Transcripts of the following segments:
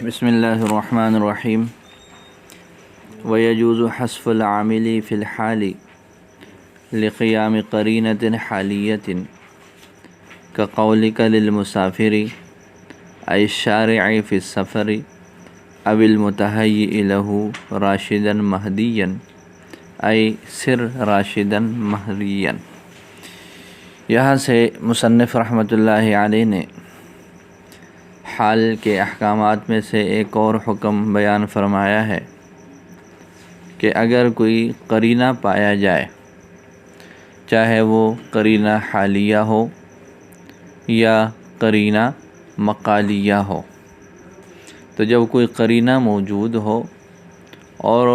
بسم اللہ الرحمن الرحیم ويجوز حذف العامل في الحال لقيام قرينة حالية كقولك للمسافر أي الشارع في السفر أو المتهيئ له راشدا مهديا أي سر راشدا مهديا۔ یہاں سے مصنف رحمۃ اللہ علیہ نے حال کے احکامات میں سے ایک اور حکم بیان فرمایا ہے کہ اگر کوئی قرینہ پایا جائے، چاہے وہ قرینہ حالیہ ہو یا قرینہ مقالیہ ہو، تو جب کوئی قرینہ موجود ہو اور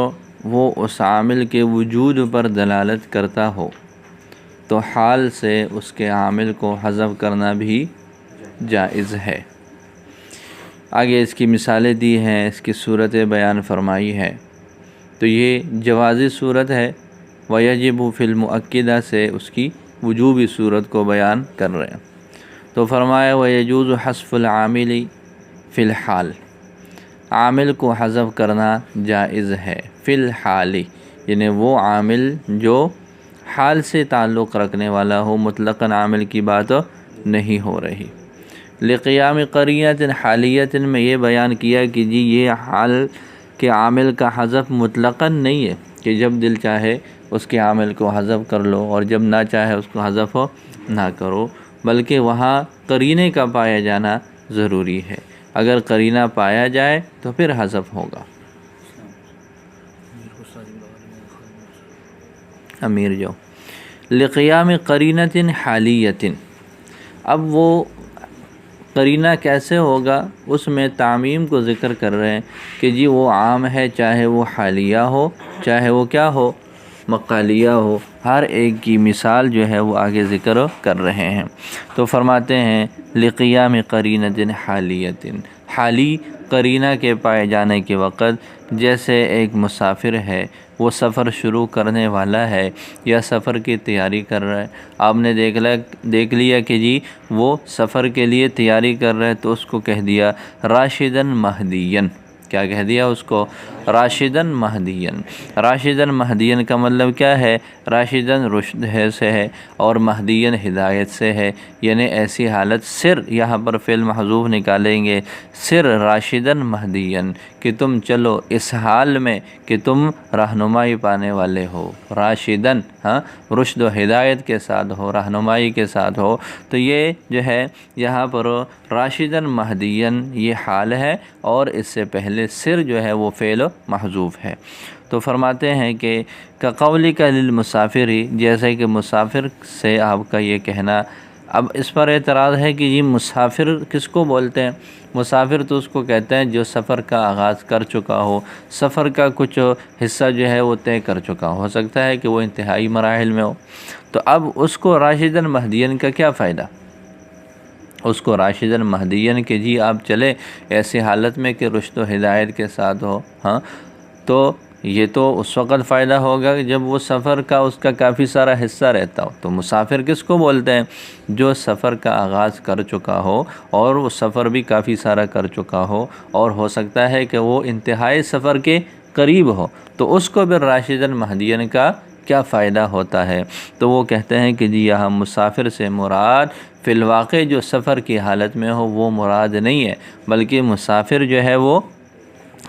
وہ اس عامل کے وجود پر دلالت کرتا ہو تو حال سے اس کے عامل کو حذف کرنا بھی جائز ہے۔ آگے اس کی مثالیں دی ہیں، اس کی صورتیں بیان فرمائی ہے، تو یہ جوازی صورت ہے۔ وَيَجِبُ فِي الْمُؤَكِّدَةِ سے اس کی وجوبی صورت کو بیان کر رہے ہیں۔ تو فرمایا وَيَجُوزُ حَذْفُ الْعَامِلِ فِي الْحَالِ، عامل کو حذف کرنا جائز ہے۔ فی الحال یعنی وہ عامل جو حال سے تعلق رکھنے والا ہو، مطلقاً عامل کی بات نہیں ہو رہی۔ لقیام قرینۃ حالیۃ میں یہ بیان کیا کہ جی یہ حال کے عامل کا حذف مطلقاً نہیں ہے کہ جب دل چاہے اس کے عامل کو حذف کر لو اور جب نہ چاہے اس کو حذف نہ کرو، بلکہ وہاں قرینے کا پایا جانا ضروری ہے۔ اگر قرینہ پایا جائے تو پھر حذف ہوگا۔ امیر جو لقیام قرینۃ حالیۃ، اب وہ قرینہ کیسے ہوگا، اس میں تعمیم کو ذکر کر رہے ہیں کہ جی وہ عام ہے، چاہے وہ حالیہ ہو چاہے وہ کیا ہو، مقالیہ ہو، ہر ایک کی مثال جو ہے وہ آگے ذکر کر رہے ہیں۔ تو فرماتے ہیں لقیام قرینۃ حالیۃ، حالی قرینہ کے پائے جانے کے وقت جیسے ایک مسافر ہے، وہ سفر شروع کرنے والا ہے یا سفر کی تیاری کر رہا ہے، آپ نے دیکھ لیا کہ جی وہ سفر کے لیے تیاری کر رہا ہے تو اس کو کہہ دیا راشدن مہدین۔ کیا کہہ دیا اس کو؟ راشدن مہدین۔ راشدن مہدین کا مطلب کیا ہے؟ راشدن رشد سے ہے اور مہدین ہدایت سے ہے، یعنی ایسی حالت سر، یہاں پر فعل محذوف نکالیں گے، سر راشدن مہدین، کہ تم چلو اس حال میں کہ تم رہنمائی پانے والے ہو، راشدن رشد و ہدایت کے ساتھ ہو، رہنمائی کے ساتھ ہو۔ تو یہ جو ہے یہاں پر راشدن مہدین یہ حال ہے اور اس سے پہلے سر جو ہے وہ فعل محذوف ہے۔ تو فرماتے ہیں کہ کقولک للمسافر، جیسے کہ مسافر سے آپ کا یہ کہنا۔ اب اس پر اعتراض ہے کہ یہ مسافر کس کو بولتے ہیں؟ مسافر تو اس کو کہتے ہیں جو سفر کا آغاز کر چکا ہو، سفر کا کچھ حصہ جو ہے وہ طے کر چکا ہو سکتا ہے کہ وہ انتہائی مراحل میں ہو۔ تو اب اس کو راشدن مہدین کا کیا فائدہ؟ اس کو راشدن مہدین کہ جی آپ چلے ایسی حالت میں کہ رشد و ہدایت کے ساتھ ہو، تو یہ تو اس وقت فائدہ ہوگا جب وہ سفر کا اس کا کافی سارا حصہ رہتا ہو۔ تو مسافر کس کو بولتے ہیں؟ جو سفر کا آغاز کر چکا ہو اور وہ سفر بھی کافی سارا کر چکا ہو اور ہو سکتا ہے کہ وہ انتہائی سفر کے قریب ہو، تو اس کو بھی راشدن مہدین کا کیا فائدہ ہوتا ہے؟ تو وہ کہتے ہیں کہ جی یہاں مسافر سے مراد فی الواقع جو سفر کی حالت میں ہو وہ مراد نہیں ہے، بلکہ مسافر جو ہے وہ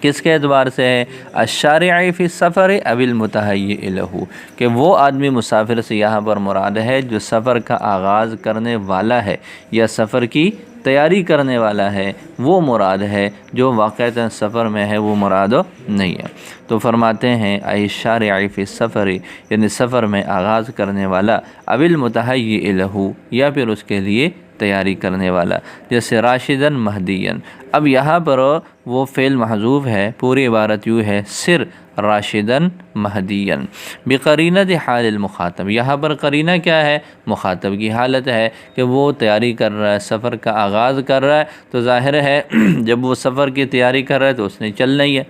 کس کے اعتبار سے ہے؟ الشارع فی السفر او المتہیئ لہ، کہ وہ آدمی مسافر سے یہاں پر مراد ہے جو سفر کا آغاز کرنے والا ہے یا سفر کی تیاری کرنے والا ہے، وہ مراد ہے، جو واقعتاً سفر میں ہے وہ مراد نہیں ہے۔ تو فرماتے ہیں ای الشارع فی السفر، یعنی سفر میں آغاز کرنے والا، او المتہیئ لہ، یا پھر اس کے لیے تیاری کرنے والا، جیسے راشدن مہدین۔ اب یہاں پر وہ فعل محذوف ہے، پوری عبارت یوں ہے سر راشدن مہدین بقرینۃ حال المخاطب۔ یہاں پر قرینہ کیا ہے؟ مخاطب کی حالت ہے کہ وہ تیاری کر رہا ہے، سفر کا آغاز کر رہا ہے، تو ظاہر ہے جب وہ سفر کی تیاری کر رہا ہے تو اس نے چلنا ہی ہے،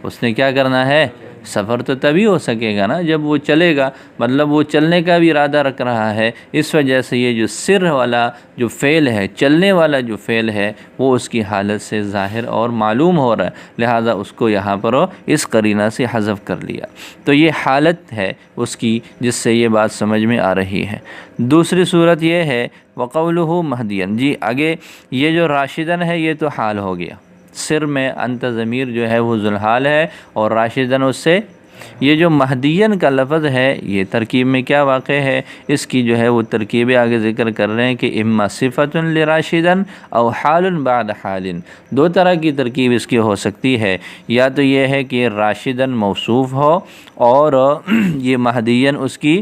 اس نے کیا کرنا ہے؟ سفر تو تبھی ہو سکے گا نا جب وہ چلے گا، مطلب وہ چلنے کا بھی ارادہ رکھ رہا ہے، اس وجہ سے یہ جو سر والا جو فعل ہے، چلنے والا جو فعل ہے، وہ اس کی حالت سے ظاہر اور معلوم ہو رہا ہے، لہٰذا اس کو یہاں پر اس قرینہ سے حذف کر لیا۔ تو یہ حالت ہے اس کی جس سے یہ بات سمجھ میں آ رہی ہے۔ دوسری صورت یہ ہے وقولہ مہدین، جی آگے یہ جو راشدن ہے یہ تو حال ہو گیا، سر میں انت ضمیر جو ہے وہ ذوالحال ہے، اور راشدن اس سے یہ جو مہدین کا لفظ ہے یہ ترکیب میں کیا واقع ہے، اس کی جو ہے وہ ترکیبیں آگے ذکر کر رہے ہیں کہ اما صفت لراشدن او حال بعد حال، دو طرح کی ترکیب اس کی ہو سکتی ہے، یا تو یہ ہے کہ راشدن موصوف ہو اور یہ مہدین اس کی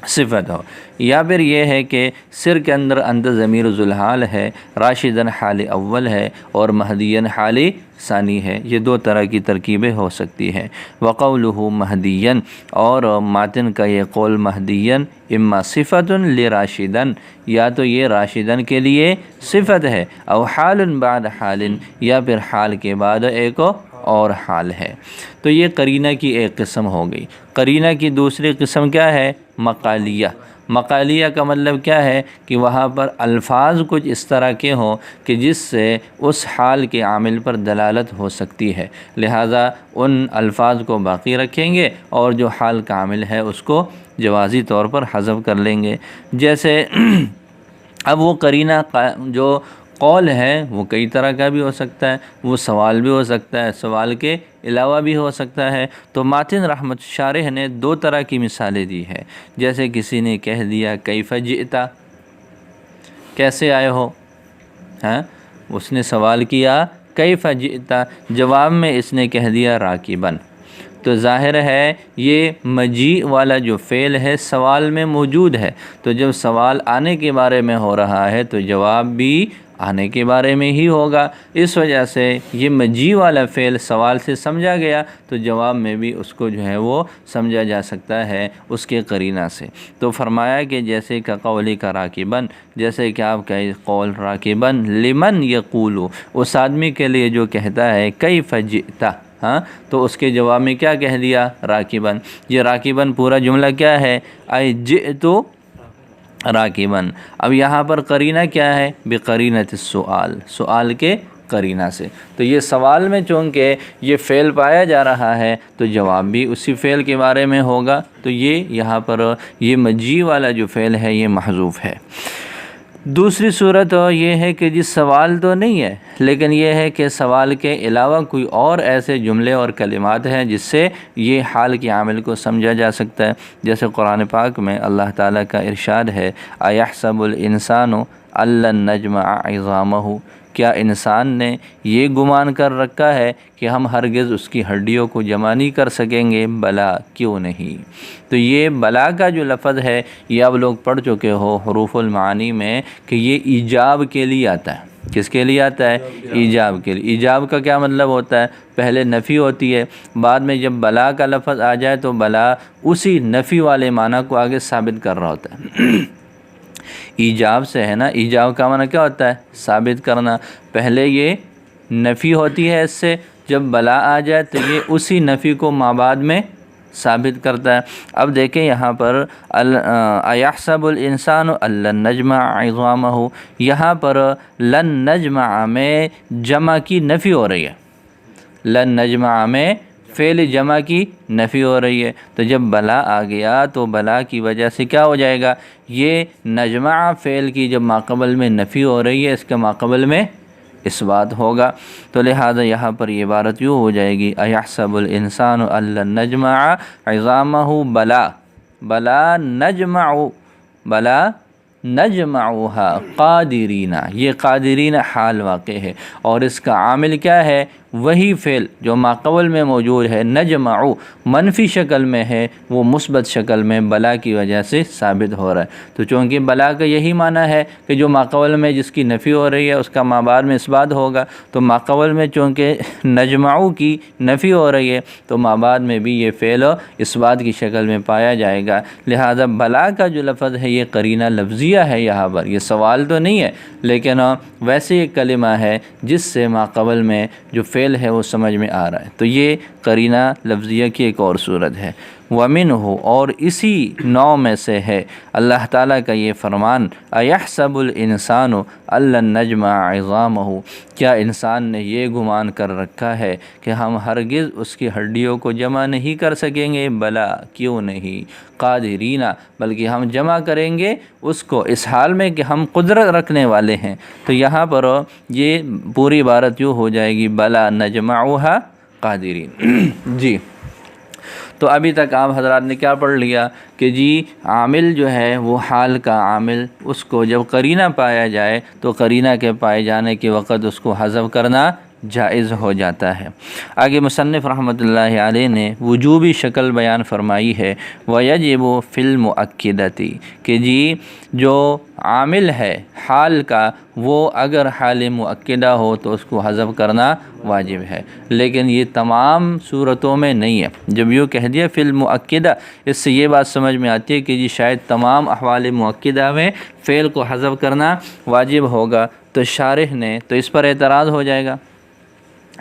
صفت ہو، یا پھر یہ ہے کہ سر کے اندر انت ضمیر ذوالحال ہے، راشدن حال اول ہے اور مہدین حال ثانی ہے، یہ دو طرح کی ترکیبیں ہو سکتی ہیں۔ وقولہ مہدین، اور ماتن کا یہ قول مہدین اما صفت لراشدن، یا تو یہ راشدن کے لیے صفت ہے، او حال بعد حال، یا پھر حال کے بعد ایک اور حال ہے۔ تو یہ قرینہ کی ایک قسم ہو گئی۔ قرینہ کی دوسری قسم کیا ہے؟ مقالیہ۔ مقالیہ کا مطلب کیا ہے کہ وہاں پر الفاظ کچھ اس طرح کے ہوں کہ جس سے اس حال کے عامل پر دلالت ہو سکتی ہے، لہٰذا ان الفاظ کو باقی رکھیں گے اور جو حال کا عامل ہے اس کو جوازی طور پر حذف کر لیں گے۔ جیسے اب وہ قرینہ جو قول ہے وہ کئی طرح کا بھی ہو سکتا ہے، وہ سوال بھی ہو سکتا ہے، سوال کے علاوہ بھی ہو سکتا ہے۔ تو ماتن رحمت شارح نے دو طرح کی مثالیں دی ہے، جیسے کسی نے کہہ دیا کیف جئتا، کیسے آئے ہو، ہاں اس نے سوال کیا کیف جئتا، جواب میں اس نے کہہ دیا راکبن، تو ظاہر ہے یہ مجیء والا جو فعل ہے سوال میں موجود ہے، تو جب سوال آنے کے بارے میں ہو رہا ہے تو جواب بھی آنے کے بارے میں ہی ہوگا، اس وجہ سے یہ مجیء والا فعل سوال سے سمجھا گیا تو جواب میں بھی اس کو جو ہے وہ سمجھا جا سکتا ہے اس کے قرینہ سے۔ تو فرمایا کہ جیسے کہ قولی کا راکبن، جیسے کہ آپ کا قول راکبن لمن یقولو، اس آدمی کے لیے جو کہتا ہے کیف جئتا، ہاں تو اس کے جواب میں کیا کہہ دیا؟ راکبن۔ یہ راکبن پورا جملہ کیا ہے؟ اے جئتو راکبن۔ اب یہاں پر قرینہ کیا ہے؟ بقرینۃ السؤال، سؤال کے قرینہ سے۔ تو یہ سوال میں چونکہ یہ فعل پایا جا رہا ہے تو جواب بھی اسی فعل کے بارے میں ہوگا، تو یہ یہاں پر یہ مجیء والا جو فعل ہے یہ محذوف ہے۔ دوسری صورت یہ ہے کہ جس سوال تو نہیں ہے لیکن یہ ہے کہ سوال کے علاوہ کوئی اور ایسے جملے اور کلمات ہیں جس سے یہ حال کے عامل کو سمجھا جا سکتا ہے، جیسے قرآن پاک میں اللہ تعالیٰ کا ارشاد ہے اَيَحْسَبُ الْإِنسَانُ أَن لَّن نَّجْمَعَ عِظَامَهُ، کیا انسان نے یہ گمان کر رکھا ہے کہ ہم ہرگز اس کی ہڈیوں کو جمع نہیں کر سکیں گے؟ بلا، کیوں نہیں۔ تو یہ بلا کا جو لفظ ہے یہ اب لوگ پڑھ چکے ہو حروف المعانی میں کہ یہ ایجاب کے لیے آتا ہے۔ کس کے لیے آتا ہے؟ ایجاب کے لیے۔ ایجاب کا کیا مطلب ہوتا ہے؟ پہلے نفی ہوتی ہے، بعد میں جب بلا کا لفظ آ جائے تو بلا اسی نفی والے معنی کو آگے ثابت کر رہا ہوتا ہے۔ ایجاب سے ہے نا، ایجاب کا معنی کیا ہوتا ہے؟ ثابت کرنا۔ پہلے یہ نفی ہوتی ہے، اس سے جب بلا آ جائے تو یہ اسی نفی کو مابعد میں ثابت کرتا ہے۔ اب دیکھیں یہاں پر اَيَحْسَبُ الْإِنسَانُ أَن لَّن نَّجْمَعَ عِظَامَهُ، یہاں پر لن نجمع میں جمع کی نفی ہو رہی ہے، لن نجمع میں فعل جمع کی نفی ہو رہی ہے، تو جب بلا آ گیا تو بلا کی وجہ سے کیا ہو جائے گا؟ یہ نجمع فعل کی جب ماقبل میں نفی ہو رہی ہے اس کے ماقبل میں اثبات ہوگا، تو لہٰذا یہاں پر یہ عبارت یوں ہو جائے گی اَيَحْسَبُ الْإِنسَانُ أَن لَّن نَّجْمَعَ عِظَامَهُ بلا، بلا نجمع، بلا نجمعها قادرین، یہ قادرین حال واقع ہے اور اس کا عامل کیا ہے؟ وہی فعل جو ماقبل میں موجود ہے، نجمع منفی شکل میں ہے، وہ مثبت شکل میں بلا کی وجہ سے ثابت ہو رہا ہے۔ تو چونکہ بلا کا یہی معنی ہے کہ جو ماقبل میں جس کی نفی ہو رہی ہے اس کا مابعد میں اثبات ہوگا، تو ماقبل میں چونکہ نجمع کی نفی ہو رہی ہے تو مابعد میں بھی یہ فعل اثبات کی شکل میں پایا جائے گا، لہذا بلا کا جو لفظ ہے یہ قرینہ لفظیہ ہے، یہاں پر یہ سوال تو نہیں ہے لیکن ویسے ایک کلمہ ہے جس سے ماقبل میں جو فعل ہے وہ سمجھ میں آ رہا ہے۔ تو یہ قرینہ لفظیہ کی ایک اور صورت ہے۔ وَمِنْهُ، اور اسی نوع میں سے ہے اللہ تعالیٰ کا یہ فرمان اَيَحْسَبُ الْإِنسَانُ أَلَّن نَّجْمَعَ عِظَامَهُ، کیا انسان نے یہ گمان کر رکھا ہے کہ ہم ہرگز اس کی ہڈیوں کو جمع نہیں کر سکیں گے؟ بلا، کیوں نہیں، قادرین، بلکہ ہم جمع کریں گے اس کو اس حال میں کہ ہم قدرت رکھنے والے ہیں۔ تو یہاں پر یہ پوری عبارت یوں ہو جائے گی بلا نجمعها قادرین۔ جی، تو ابھی تک آپ حضرات نے کیا پڑھ لیا کہ جی عامل جو ہے وہ حال کا عامل، اس کو جب قرینہ پایا جائے تو قرینہ کے پائے جانے کے وقت اس کو حذف کرنا جائز ہو جاتا ہے۔ آگے مصنف رحمۃ اللہ علیہ نے وجوبی شکل بیان فرمائی ہے، وَيَجِبُ فِي الْمُؤَكِّدَةِ، کہ جی جو عامل ہے حال کا وہ اگر حال مؤکدہ ہو تو اس کو حذف کرنا واجب ہے، لیکن یہ تمام صورتوں میں نہیں ہے۔ جب یوں کہہ دیا فی المؤکدہ، اس سے یہ بات سمجھ میں آتی ہے کہ جی شاید تمام احوال مؤکدہ میں فعل کو حذف کرنا واجب ہوگا، تو شارح نے تو اس پر اعتراض ہو جائے گا۔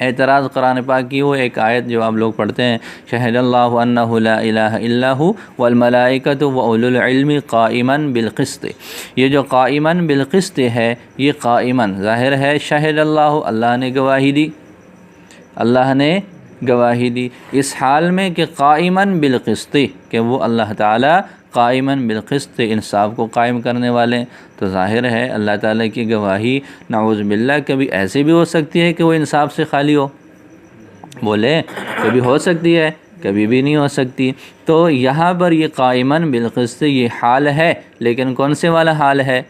اعتراض قرآن پاک کی وہ ایک آیت جو آپ لوگ پڑھتے ہیں، شہد اللہ انہ لا الہ الا ہو والملائکۃ واولو العلم قائما بالقسط، یہ جو قائما بالقسط ہے، یہ قائما ظاہر ہے شہد اللہ، اللہ نے گواہی دی، اللہ نے گواہی دی اس حال میں کہ قائما بالقسط، کہ وہ اللہ تعالیٰ قائماً بالقسط انصاف کو قائم کرنے والے، تو ظاہر ہے اللہ تعالیٰ کی گواہی نعوذ باللہ کبھی ایسی بھی ہو سکتی ہے کہ وہ انصاف سے خالی ہو، بولے کبھی ہو سکتی ہے، کبھی بھی نہیں ہو سکتی۔ تو یہاں پر یہ قائماً بالقسط یہ حال ہے، لیکن کون سے والا حال ہے؟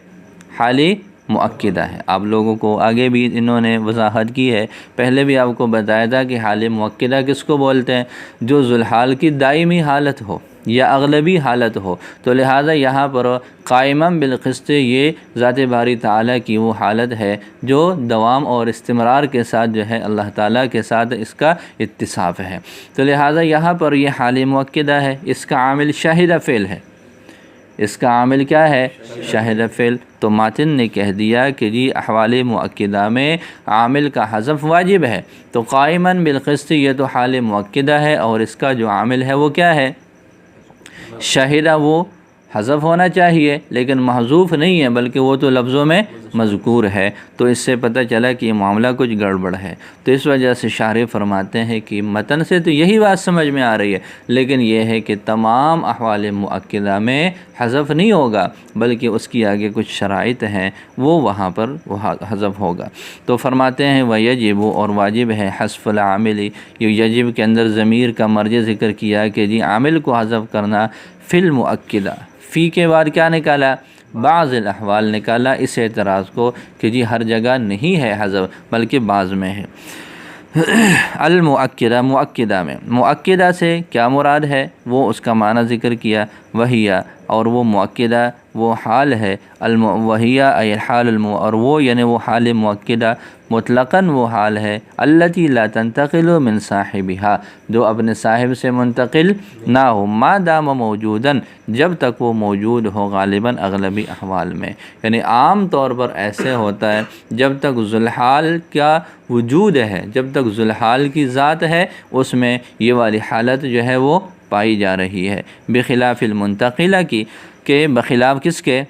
حالی مؤکدہ ہے۔ آپ لوگوں کو آگے بھی انہوں نے وضاحت کی ہے، پہلے بھی آپ کو بتایا تھا کہ حال مؤکدہ کس کو بولتے ہیں؟ جو ذوالحال کی دائمی حالت ہو یا اغلبی حالت ہو، تو لہٰذا یہاں پر قائماً بالقسط یہ ذات باری تعالیٰ کی وہ حالت ہے جو دوام اور استمرار کے ساتھ جو ہے اللہ تعالیٰ کے ساتھ اس کا اتصاف ہے، تو لہٰذا یہاں پر یہ حال مؤکدہ ہے، اس کا عامل شاہدہ فعل ہے، اس کا عامل کیا ہے؟ شاہدہ فعل۔ تو ماتن نے کہہ دیا کہ جی احوال مؤکدہ میں عامل کا حذف واجب ہے، تو قائماً بالقسط یہ تو حال مؤکدہ ہے، اور اس کا جو عامل ہے وہ کیا ہے؟ شاہدہ، وہ حذف ہونا چاہیے لیکن محذوف نہیں ہے، بلکہ وہ تو لفظوں میں مذکور ہے، تو اس سے پتہ چلا کہ یہ معاملہ کچھ گڑبڑ ہے۔ تو اس وجہ سے شارح فرماتے ہیں کہ متن سے تو یہی بات سمجھ میں آ رہی ہے، لیکن یہ ہے کہ تمام احوال مؤکدہ میں حذف نہیں ہوگا، بلکہ اس کی آگے کچھ شرائط ہیں وہ وہاں پر وہ حذف ہوگا۔ تو فرماتے ہیں وَيَجِبُ، اور واجب ہے حذف العامل، یہ یجب کے اندر ضمیر کا مرجع ذکر کیا کہ جی عامل کو حذف کرنا فی المؤکدہ، فی کے بعد کیا نکالا؟ بعض الاحوال نکالا، اس اعتراض کو کہ جی ہر جگہ نہیں ہے حذف بلکہ بعض میں ہے۔ المؤکدہ، مؤکدہ میں، مؤکدہ سے کیا مراد ہے وہ اس کا معنی ذکر کیا، وہیہ، اور وہ مؤکدہ وہ حال ہے، وہیہ ای الحال اور وہ یعنی وہ حال مؤکدہ مطلقاً وہ حال ہے التی لا تنتقل من صاحبها، جو اپنے صاحب سے منتقل نہ ہو، ما دام موجوداً، جب تک وہ موجود ہو، غالباً اغلبی احوال میں، یعنی عام طور پر ایسے ہوتا ہے جب تک ذوالحال کا وجود ہے، جب تک ذوالحال کی ذات ہے، اس میں یہ والی حالت جو ہے وہ پائی جا رہی ہے، بخلاف المنتقلہ کی، کہ بخلاف کس کے؟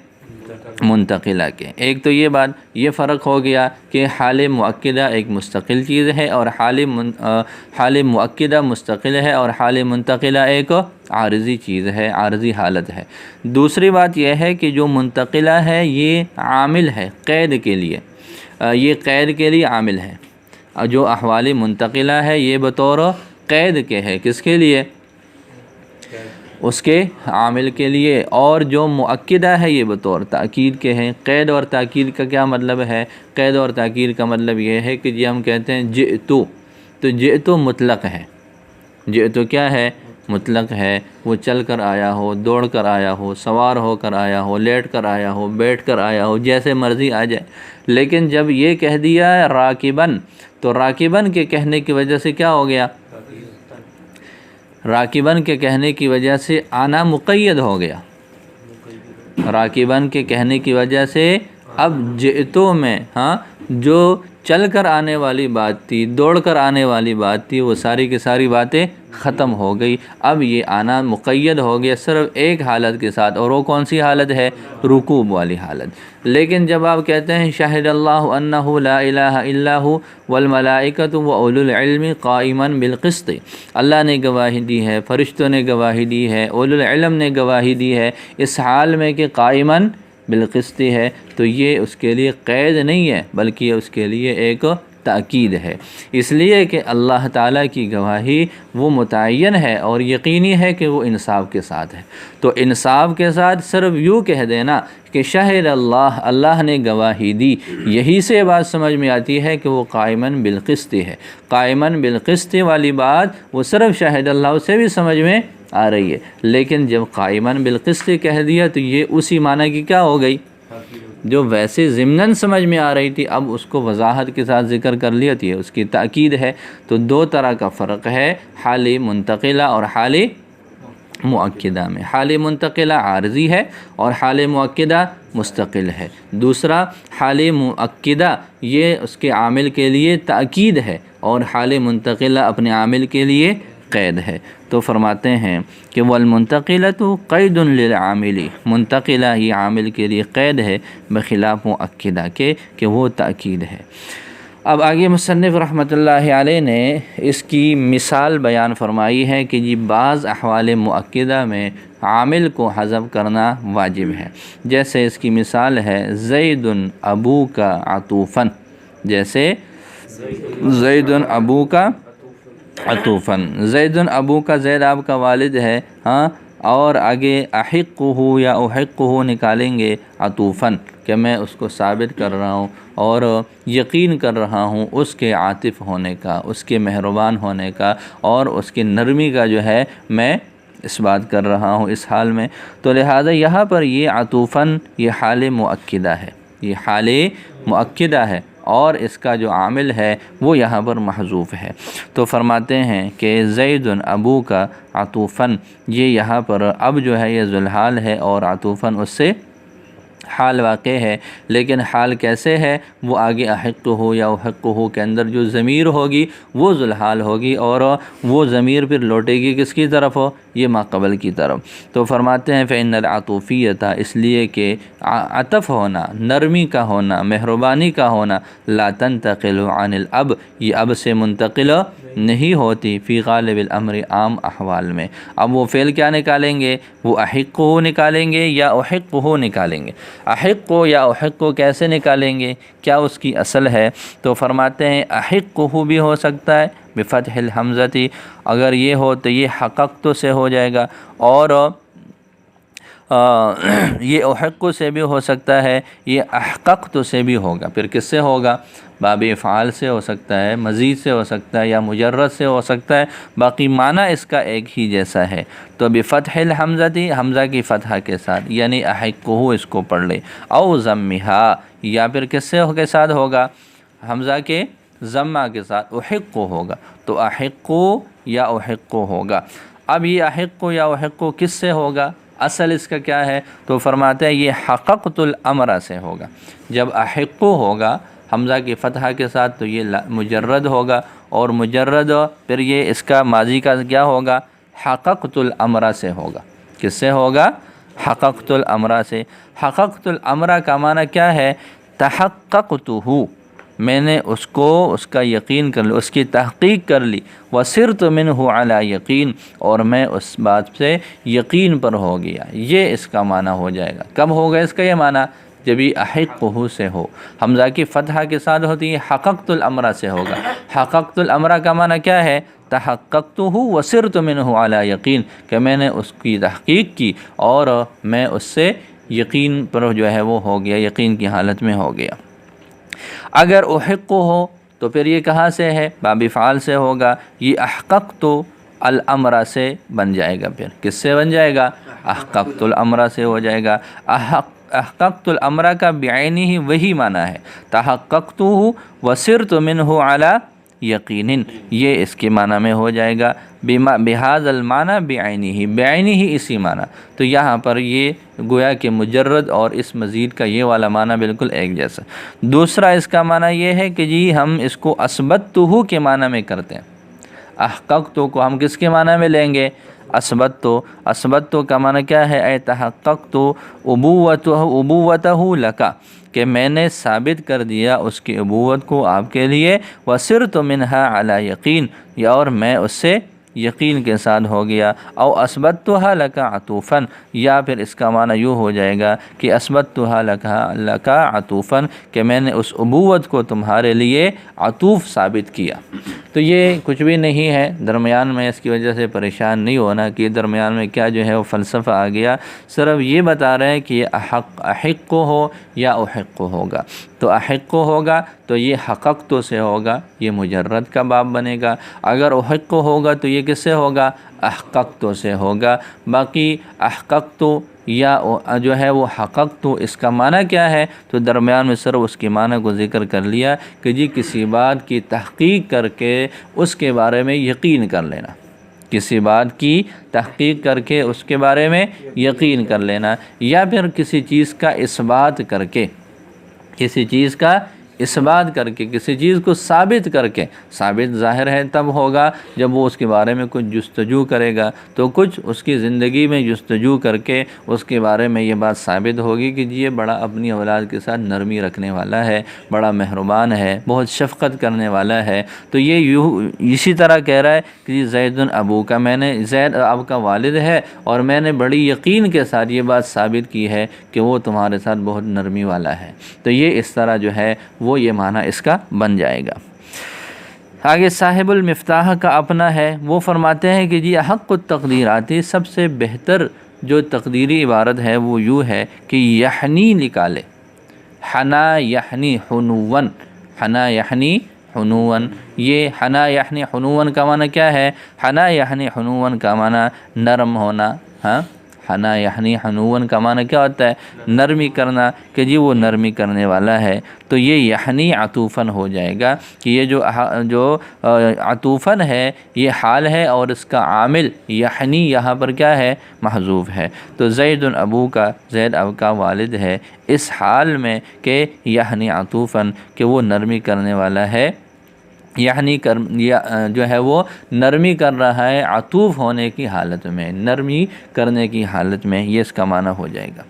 منتقلہ کے۔ ایک تو یہ بات، یہ فرق ہو گیا کہ حال مؤکدہ ایک مستقل چیز ہے اور حال مؤکدہ مستقل ہے، اور حال منتقلہ ایک عارضی چیز ہے، عارضی حالت ہے۔ دوسری بات یہ ہے کہ جو منتقلہ ہے یہ عامل ہے قید کے لیے، یہ قید کے لیے عامل ہے، اور جو احوال منتقلہ ہے یہ بطور قید کے ہے، کس کے لیے؟ اس کے عامل کے لیے، اور جو مؤکدہ ہے یہ بطور تاکید کے ہیں۔ قید اور تاکید کا کیا مطلب ہے؟ قید اور تاکید کا مطلب یہ ہے کہ جی ہم کہتے ہیں جئتو، تو جئتو مطلق ہے، جئتو کیا ہے؟ مطلق ہے، وہ چل کر آیا ہو، دوڑ کر آیا ہو، سوار ہو کر آیا ہو، لیٹ کر آیا ہو، بیٹھ کر آیا ہو، جیسے مرضی آ جائے۔ لیکن جب یہ کہہ دیا راکباً، تو راکباً کے کہنے کی وجہ سے کیا ہو گیا؟ راکباً کے کہنے کی وجہ سے آنا مقید ہو گیا، راکباً کے کہنے کی وجہ سے اب جئتو میں جو چل کر آنے والی بات تھی، دوڑ کر آنے والی بات تھی، وہ ساری کی ساری باتیں ختم ہو گئی۔ اب یہ آنا مقید ہو گیا صرف ایک حالت کے ساتھ، اور وہ کون سی حالت ہے؟ رکوع والی حالت۔ لیکن جب آپ کہتے ہیں شہد اللہ انہ لا الہ الا ہو والملائکۃ واولو العلم قائما بالقسط، اللہ نے گواہی دی ہے، فرشتوں نے گواہی دی ہے، اولو العلم نے گواہی دی ہے اس حال میں کہ قائما بالقسط ہے، تو یہ اس کے لیے قید نہیں ہے بلکہ یہ اس کے لیے ایک تاکید ہے، اس لیے کہ اللہ تعالیٰ کی گواہی وہ متعین ہے اور یقینی ہے کہ وہ انصاف کے ساتھ ہے۔ تو انصاف کے ساتھ صرف یوں کہہ دینا کہ شہد اللہ، اللہ نے گواہی دی، یہی سے بات سمجھ میں آتی ہے کہ وہ قائماً بالقسط ہے۔ قائماً بالقسط والی بات وہ صرف شہد اللہ سے بھی سمجھ میں آ رہی ہے، لیکن جب قائماً بالقسط کہہ دیا تو یہ اسی معنی کی کیا ہو گئی؟ جو ویسے ضمناً سمجھ میں آ رہی تھی اب اس کو وضاحت کے ساتھ ذکر کر لیا تھی، اس کی تاکید ہے۔ تو دو طرح کا فرق ہے حال منتقلہ اور حال مؤکدہ میں۔ حال منتقلہ عارضی ہے اور حال مؤکدہ مستقل ہے۔ دوسرا حال مؤکدہ یہ اس کے عامل کے لیے تاکید ہے اور حال منتقلہ اپنے عامل کے لیے قید ہے۔ تو فرماتے ہیں کہ والمنتقلۃ قید للعامل، منتقلہ یہ عامل کے لیے قید ہے بخلاف مؤکدہ کے کہ وہ تاکید ہے۔ اب آگے مصنف رحمۃ اللہ علیہ نے اس کی مثال بیان فرمائی ہے کہ جی بعض احوال مؤکدہ میں عامل کو حذف کرنا واجب ہے، جیسے اس کی مثال ہے زید ابوک عطوفاً، جیسے زید ابوک عطوفاً، زید ابو کا، زید آپ کا والد ہے، ہاں، اور آگے احقہ یا احقہ نکالیں گے عطوفاً کہ میں اس کو ثابت کر رہا ہوں اور یقین کر رہا ہوں اس کے عاطف ہونے کا، اس کے مہربان ہونے کا اور اس کی نرمی کا جو ہے میں اس بات کر رہا ہوں اس حال میں۔ تو لہٰذا یہاں پر یہ عطوفاً یہ حال مؤکدہ ہے، یہ حال مؤکدہ ہے اور اس کا جو عامل ہے وہ یہاں پر محذوف ہے۔ تو فرماتے ہیں کہ زید ابو کا عطوفاً، یہ یہاں پر اب جو ہے یہ ذوالحال ہے اور عطوفاً اس سے حال واقع ہے، لیکن حال کیسے ہے؟ وہ آگے احقہ یا احقہ کے اندر جو ضمیر ہوگی وہ ذوالحال ہوگی اور وہ ضمیر پھر لوٹے گی کس کی طرف ہو؟ یہ ما قبل کی طرف۔ تو فرماتے ہیں فإن العطوفیۃ، اس لیے کہ عطف ہونا، نرمی کا ہونا، مہربانی کا ہونا، لا تنتقل عن الاب، یہ اب سے منتقل نہیں ہوتی فی غالب الامر، عام احوال میں۔ اب وہ فعل کیا نکالیں گے؟ وہ احقہ نکالیں گے یا احقہ نکالیں گے۔ احقہ یا احقہ کیسے نکالیں گے؟ کیا اس کی اصل ہے؟ تو فرماتے ہیں احقہ بھی ہو سکتا ہے بفتح الحمزۃ، اگر یہ ہو تو یہ حققت سے ہو جائے گا، اور یہ احق سے بھی ہو سکتا ہے، یہ احققت سے بھی ہوگا۔ پھر کس سے ہوگا؟ باب افعال سے ہو سکتا ہے، مزید سے ہو سکتا ہے یا مجرد سے ہو سکتا ہے، باقی معنی اس کا ایک ہی جیسا ہے۔ تو بفتح الحمزۃ، حمزہ کی فتحہ کے ساتھ، یعنی احقہ اس کو پڑھ لے، او ضمھا، یا پھر کس سے کے ساتھ ہوگا؟ حمزہ کے ضمہ کے ساتھ احق ہوگا، تو احق یا احق ہوگا۔ اب یہ احق یا احق کس سے ہوگا؟ اصل اس کا کیا ہے؟ تو فرماتے ہیں یہ حققت الامر سے ہوگا۔ جب احق ہوگا حمزہ کی فتحہ کے ساتھ تو یہ مجرد ہوگا، اور مجرد پھر یہ اس کا ماضی کا کیا ہوگا؟ حققت الامر سے ہوگا۔ کس سے ہوگا؟ حققت الامر سے۔ حققت الامر کا معنی کیا ہے؟ تحققتہ، میں نے اس کو، اس کا یقین کر لی، اس کی تحقیق کر لی، وصرت منہ علی یقین، اور میں اس بات سے یقین پر ہو گیا۔ یہ اس کا معنی ہو جائے گا۔ کب ہوگا اس کا یہ معنی؟ جب یہ احقہ سے ہو، حمزہ کی فتحہ کے ساتھ ہوتی ہے، حققت الامر سے ہوگا۔ حققت الامر کا معنی کیا ہے؟ تحققتہ وصرت منہ علی یقین، کہ میں نے اس کی تحقیق کی اور میں اس سے یقین پر جو ہے وہ ہو گیا، یقین کی حالت میں ہو گیا۔ اگر احق ہو تو پھر یہ کہاں سے ہے؟ باب فعال سے ہوگا، یہ احققت الامر سے بن جائے گا۔ پھر کس سے بن جائے گا؟ احققت الامر سے ہو جائے گا۔ احققت الامر کا بعینہ ہی وہی معنی ہے، تحققتہ وصرت منہ علی یقیناً، یہ اس کے معنی میں ہو جائے گا بہذا المعنی بعینہ، بعینہ اسی معنی۔ تو یہاں پر یہ گویا کہ مجرد اور اس مزید کا یہ والا معنی بالکل ایک جیسا۔ دوسرا اس کا معنی یہ ہے کہ جی ہم اس کو اثبتہ کے معنی میں کرتے ہیں۔ احققت کو ہم کس کے معنی میں لیں گے؟ اثبتہ کا معنی کیا ہے؟ اے تحققت ابوتہ لک، کہ میں نے ثابت کر دیا اس کی ابوت کو آپ کے لیے، وصرت منہا علی یقین، یا اور میں اس سے یقین کے ساتھ ہو گیا۔ او اثبتھا لک عطوفا، یا پھر اس کا معنی یوں ہو جائے گا کہ اثبتھا لک عطوفا، کہ میں نے اس ابوت کو تمہارے لیے عطوف ثابت کیا۔ تو یہ کچھ بھی نہیں ہے درمیان میں، اس کی وجہ سے پریشان نہیں ہونا کہ درمیان میں کیا جو ہے وہ فلسفہ آ گیا، صرف یہ بتا رہے ہیں کہ یہ احق ہو یا احق ہوگا۔ تو احق ہوگا تو یہ حققت سے ہوگا، یہ مجرد کا باب بنے گا۔ اگر احق ہوگا تو یہ کس سے ہوگا؟ احققت سے ہوگا۔ باقی احققت یا جو ہے وہ حققت، اس کا معنی کیا ہے؟ تو درمیان میں صرف اس کے معنی کو ذکر کر لیا کہ جی کسی بات کی تحقیق کر کے اس کے بارے میں یقین کر لینا، کسی بات کی تحقیق کر کے اس کے بارے میں یقین کر لینا، یا پھر کسی چیز کا اثبات کر کے، کسی چیز کا اثبات کر کے، کسی چیز کو ثابت کر کے۔ ثابت ظاہر ہے تب ہوگا جب وہ اس کے بارے میں کچھ جستجو کرے گا، تو کچھ اس کی زندگی میں جستجو کر کے اس کے بارے میں یہ بات ثابت ہوگی کہ جی یہ بڑا اپنی اولاد کے ساتھ نرمی رکھنے والا ہے، بڑا مہربان ہے، بہت شفقت کرنے والا ہے۔ تو یہ اسی طرح کہہ رہا ہے کہ جی زید ابو کا، میں نے زید آپ کا والد ہے اور میں نے بڑی یقین کے ساتھ یہ بات ثابت کی ہے کہ وہ تمہارے ساتھ بہت نرمی والا ہے۔ تو یہ اس طرح جو ہے وہ یہ معنی اس کا بن جائے گا۔ آگے صاحب المفتاح کا اپنا ہے، وہ فرماتے ہیں کہ جی حق التقدیراتی، سب سے بہتر جو تقدیری عبارت ہے وہ یوں ہے کہ یحنی نکالے، حنا یحنی حنون، حنا یحنی حنون۔ یہ حنا یحنی حنون کا معنی کیا ہے؟ حنا یحنی حنون کا معنی نرم ہونا۔ ہاں، حنا یحنی حنون کا معنی کیا ہوتا ہے؟ نرمی کرنا، کہ جی وہ نرمی کرنے والا ہے۔ تو یہ یحنی عطوفاً ہو جائے گا کہ یہ جو عطوفاً ہے یہ حال ہے، اور اس کا عامل یحنی یہاں پر کیا ہے؟ محذوف ہے۔ تو زید ابو کا، زید اب کا والد ہے، اس حال میں کہ یحنی عطوفاً، کہ وہ نرمی کرنے والا ہے، یعنی جو ہے وہ نرمی کر رہا ہے عطوف ہونے کی حالت میں، نرمی کرنے کی حالت میں، یہ اس کا معنی ہو جائے گا۔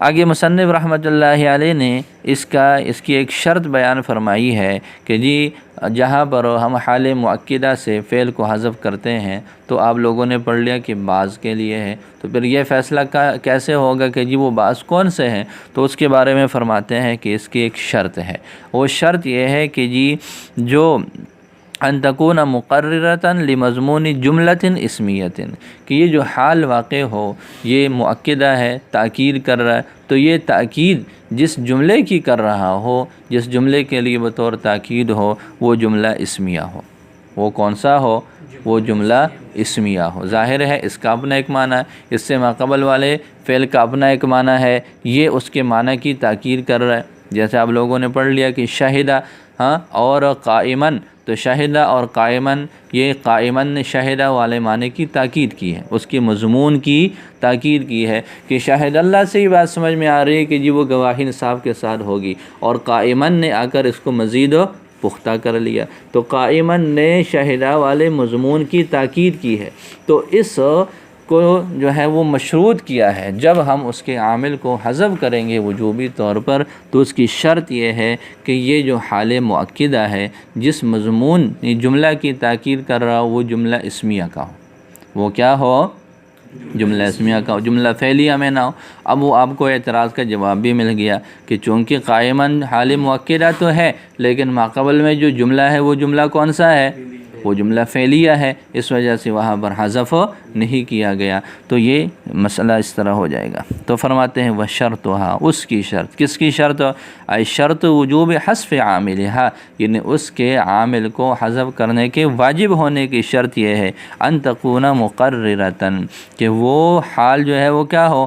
آگے مصنف رحمۃ اللہ علیہ نے اس کی ایک شرط بیان فرمائی ہے کہ جی جہاں پر ہم حال مؤکدہ سے فعل کو حذف کرتے ہیں تو آپ لوگوں نے پڑھ لیا کہ بعض کے لیے ہے، تو پھر یہ فیصلہ کیسے ہوگا کہ جی وہ بعض کون سے ہیں؟ تو اس کے بارے میں فرماتے ہیں کہ اس کی ایک شرط ہے، وہ شرط یہ ہے کہ جی جو ان تکون مقررتاً لمضمون جملۃ اسمیۃ، کہ یہ جو حال واقع ہو یہ مؤکدہ ہے، تاکید کر رہا ہے، تو یہ تاکید جس جملے کی کر رہا ہو، جس جملے کے لیے بطور تاکید ہو، وہ جملہ اسمیہ ہو۔ وہ کون سا ہو؟ وہ جملہ اسمیہ ہو۔ ظاہر ہے اس کا اپنا ایک معنی ہے، اس سے ماقبل والے فعل کا اپنا ایک معنی ہے، یہ اس کے معنی کی تاکید کر رہا ہے۔ جیسے آپ لوگوں نے پڑھ لیا کہ شاہدہ، ہاں، اور قائمن، تو شاہدہ اور قائمن، یہ قائمن نے شاہدہ والے معنی کی تاکید کی ہے، اس کی مضمون کی تاکید کی ہے کہ شاہد اللہ سے ہی بات سمجھ میں آ رہی ہے کہ جی وہ گواہی انصاف کے ساتھ ہوگی، اور قائمن نے آ کر اس کو مزید پختہ کر لیا، تو قائمن نے شاہدہ والے مضمون کی تاکید کی ہے۔ تو اس کو جو ہے وہ مشروط کیا ہے، جب ہم اس کے عامل کو حذف کریں گے وجوبی طور پر، تو اس کی شرط یہ ہے کہ یہ جو حال مؤکدہ ہے، جس مضمون جملہ کی تاکید کر رہا ہو، وہ جملہ اسمیہ کا ہو۔ وہ کیا ہو؟ جملہ اسمیہ کا ہو، جملہ فعلیہ میں نہ ہو۔ اب وہ آپ کو اعتراض کا جواب بھی مل گیا کہ چونکہ قائمن حال مؤکدہ تو ہے، لیکن ماقبل میں جو جملہ ہے وہ جملہ کون سا ہے؟ وہ جملہ فعلیہ ہے، اس وجہ سے وہاں پر حذف نہیں کیا گیا۔ تو یہ مسئلہ اس طرح ہو جائے گا۔ تو فرماتے ہیں وَشَرْطُهَا، اس کی شرط، کس کی شرط؟ اے شرط وجوب حذف عاملها، یعنی اس کے عامل کو حذف کرنے کے واجب ہونے کی شرط یہ ہے ان تکون مقررتاً، کہ وہ حال جو ہے وہ کیا ہو؟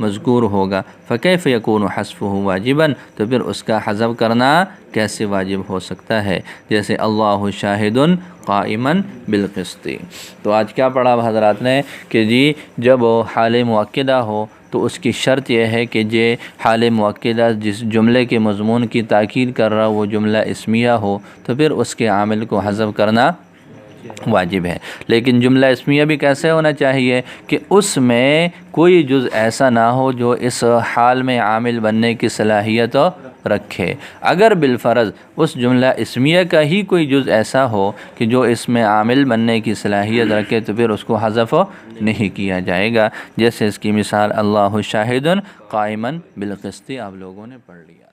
مذکور ہوگا، فکیف یکون حذفہ واجبا، تو پھر اس کا حذف کرنا کیسے واجب ہو سکتا ہے؟ جیسے اللہ شاہد قائما بالقسط۔ تو آج کیا پڑھا حضرات نے کہ جی جب حال مؤکدہ ہو تو اس کی شرط یہ ہے کہ یہ حال مؤکدہ جس جملے کے مضمون کی تاکید کر رہا وہ جملہ اسمیہ ہو تو پھر اس کے عامل کو حذف کرنا واجب ہے۔ لیکن جملہ اسمیہ بھی کیسے ہونا چاہیے کہ اس میں کوئی جز ایسا نہ ہو جو اس حال میں عامل بننے کی صلاحیت رکھے۔ اگر بالفرض اس جملہ اسمیہ کا ہی کوئی جز ایسا ہو کہ جو اس میں عامل بننے کی صلاحیت رکھے تو پھر اس کو حذف نہیں کیا جائے گا، جیسے اس کی مثال اللہ شاہد قائما بالقسط آپ لوگوں نے پڑھ لیا۔